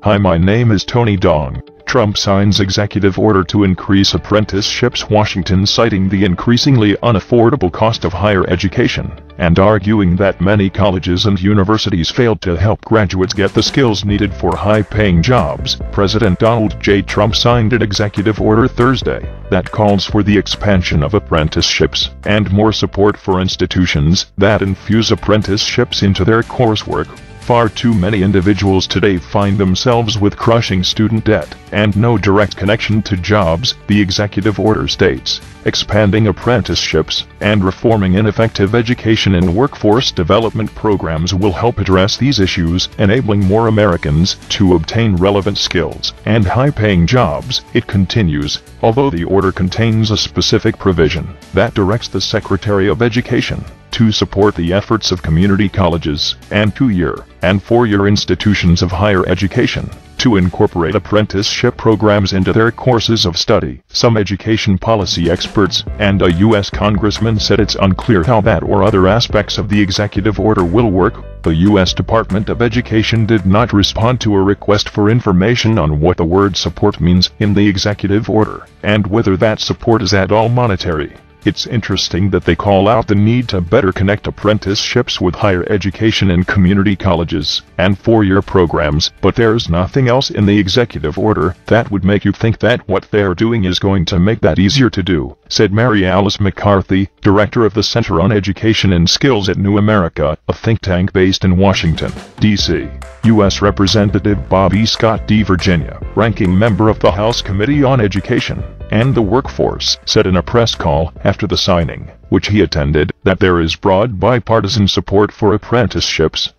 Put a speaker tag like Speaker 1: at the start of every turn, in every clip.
Speaker 1: Hi, my name is Tony Dong. Trump signs executive order to increase apprenticeships. Washington, citing the increasingly unaffordable cost of higher education, and arguing that many colleges and universities failed to help graduates get the skills needed for high-paying jobs. President Donald J. Trump signed an executive order Thursday that calls for the expansion of apprenticeships and more support for institutions that infuse apprenticeships into their coursework. Far too many individuals today find themselves with crushing student debt and no direct connection to jobs, the executive order states. Expanding apprenticeships and reforming ineffective education and workforce development programs will help address these issues, enabling more Americans to obtain relevant skills and high-paying jobs, it continues, although the order contains a specific provision that directs the Secretary of Education to support the efforts of community colleges and 2-year and 4-year institutions of higher education to incorporate apprenticeship programs into their courses of study. Some education policy experts and a U.S. congressman said it's unclear how that or other aspects of the executive order will work. The U.S. Department of Education did not respond to a request for information on what the word support means in the executive order, and whether that support is at all monetary. It's interesting that they call out the need to better connect apprenticeships with higher education in community colleges and 4-year programs, but there's nothing else in the executive order that would make you think that what they're doing is going to make that easier to do, said Mary Alice McCarthy, director of the Center on Education and Skills at New America, a think tank based in Washington, D.C. U.S. Representative Bob E. Scott D. Virginia, ranking member of the House Committee on Education and the Workforce, said in a press call after the signing, which he attended, that there is broad bipartisan support for apprenticeships.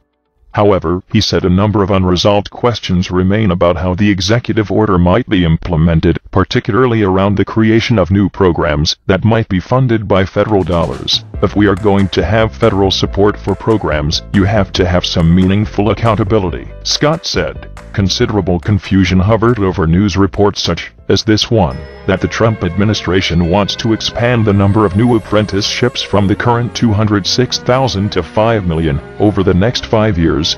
Speaker 1: However, he said a number of unresolved questions remain about how the executive order might be implemented, particularly around the creation of new programs that might be funded by federal dollars. If we are going to have federal support for programs, you have to have some meaningful accountability, Scott said. Considerable confusion hovered over news reports such as this one, that the Trump administration wants to expand the number of new apprenticeships from the current 206,000 to 5 million over the next 5 years.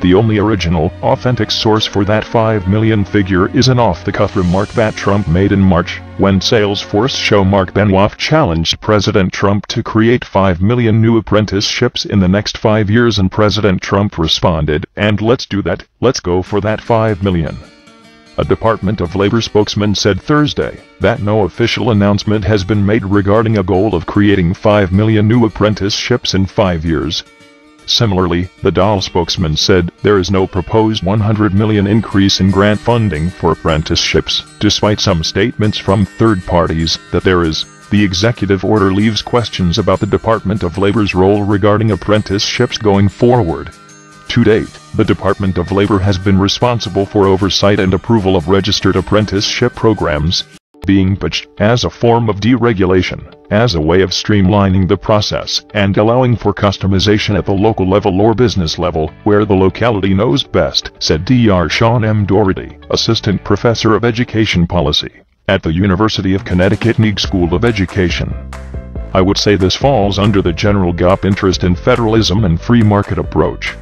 Speaker 1: The only original, authentic source for that 5 million figure is an off-the-cuff remark that Trump made in March, when Salesforce show Mark Benioff challenged President Trump to create 5 million new apprenticeships in the next 5 years, and President Trump responded, "And let's do that, let's go for that 5 million. A Department of Labor spokesman said Thursday that no official announcement has been made regarding a goal of creating 5 million new apprenticeships in 5 years. Similarly, the DOL spokesman said there is no proposed $100 million increase in grant funding for apprenticeships, despite some statements from third parties that there is. The executive order leaves questions about the Department of Labor's role regarding apprenticeships going forward. To date, the Department of Labor has been responsible for oversight and approval of registered apprenticeship programs, being pitched as a form of deregulation, as a way of streamlining the process and allowing for customization at the local level or business level, where the locality knows best, said Dr. Sean M. Doherty, Assistant Professor of Education Policy at the University of Connecticut Neag School of Education. I would say this falls under the general GOP interest in federalism and free market approach.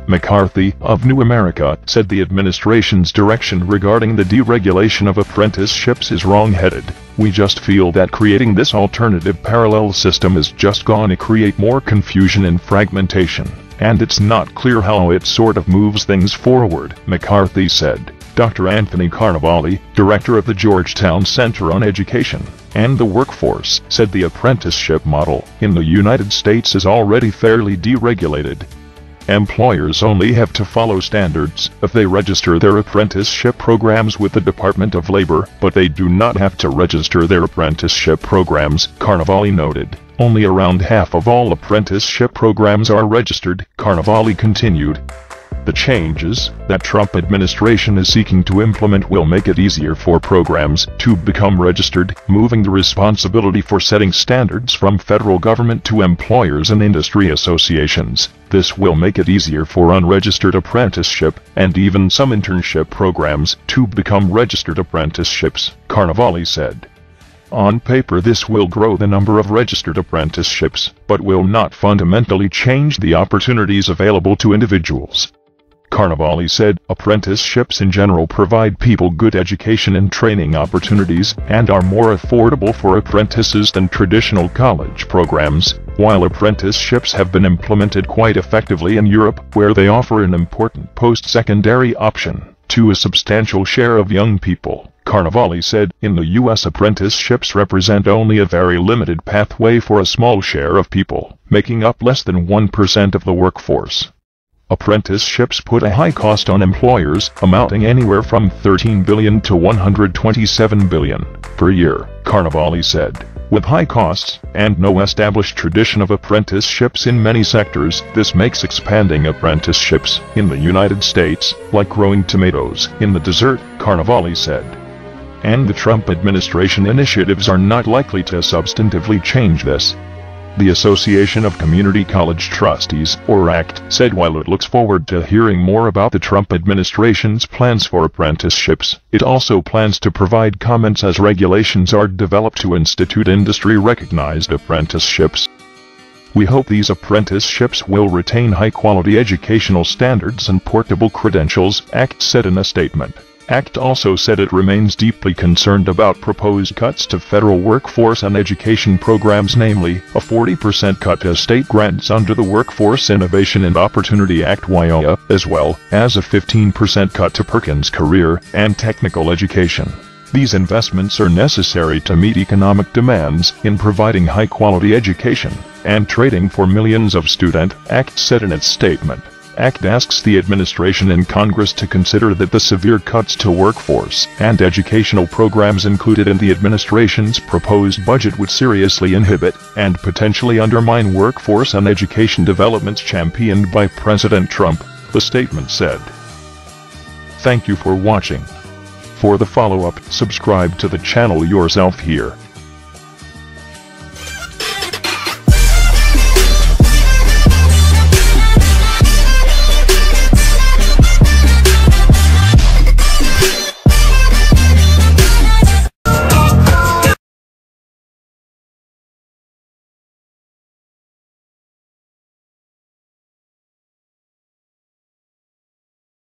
Speaker 1: McCarthy, of New America, said the administration's direction regarding the deregulation of apprenticeships is wrong-headed. We just feel that creating this alternative parallel system is just going to create more confusion and fragmentation, and it's not clear how it sort of moves things forward, McCarthy said. Dr. Anthony Carnevale, director of the Georgetown Center on Education and the Workforce, said the apprenticeship model in the United States is already fairly deregulated. Employers only have to follow standards if they register their apprenticeship programs with the Department of Labor, but they do not have to register their apprenticeship programs, Carnevale noted. Only around half of all apprenticeship programs are registered, Carnevale continued. The changes that Trump administration is seeking to implement will make it easier for programs to become registered, moving the responsibility for setting standards from federal government to employers and industry associations. This will make it easier for unregistered apprenticeship and even some internship programs to become registered apprenticeships, Carnevale said. On paper, this will grow the number of registered apprenticeships, but will not fundamentally change the opportunities available to individuals. Carnevale said, apprenticeships in general provide people good education and training opportunities, and are more affordable for apprentices than traditional college programs, while apprenticeships have been implemented quite effectively in Europe, where they offer an important post-secondary option to a substantial share of young people. Carnevale said, in the U.S. apprenticeships represent only a very limited pathway for a small share of people, making up less than 1% of the workforce. Apprenticeships put a high cost on employers, amounting anywhere from $13 billion to $127 billion per year, Carnevale said. With high costs, and no established tradition of apprenticeships in many sectors, this makes expanding apprenticeships in the United States like growing tomatoes in the desert, Carnevale said. And the Trump administration initiatives are not likely to substantively change this. The Association of Community College Trustees, or ACT, said while it looks forward to hearing more about the Trump administration's plans for apprenticeships, it also plans to provide comments as regulations are developed to institute industry-recognized apprenticeships. We hope these apprenticeships will retain high-quality educational standards and portable credentials, ACT said in a statement. ACT also said it remains deeply concerned about proposed cuts to federal workforce and education programs, namely, a 40% cut to state grants under the Workforce Innovation and Opportunity Act (WIOA), as well as a 15% cut to Perkins Career and Technical Education. These investments are necessary to meet economic demands in providing high-quality education and training for millions of students, ACT said in its statement. ACT asks the administration and Congress to consider that the severe cuts to workforce and educational programs included in the administration's proposed budget would seriously inhibit and potentially undermine workforce and education developments championed by President Trump, the statement said. Thank you for watching. For the follow-up, subscribe to the channel yourself here.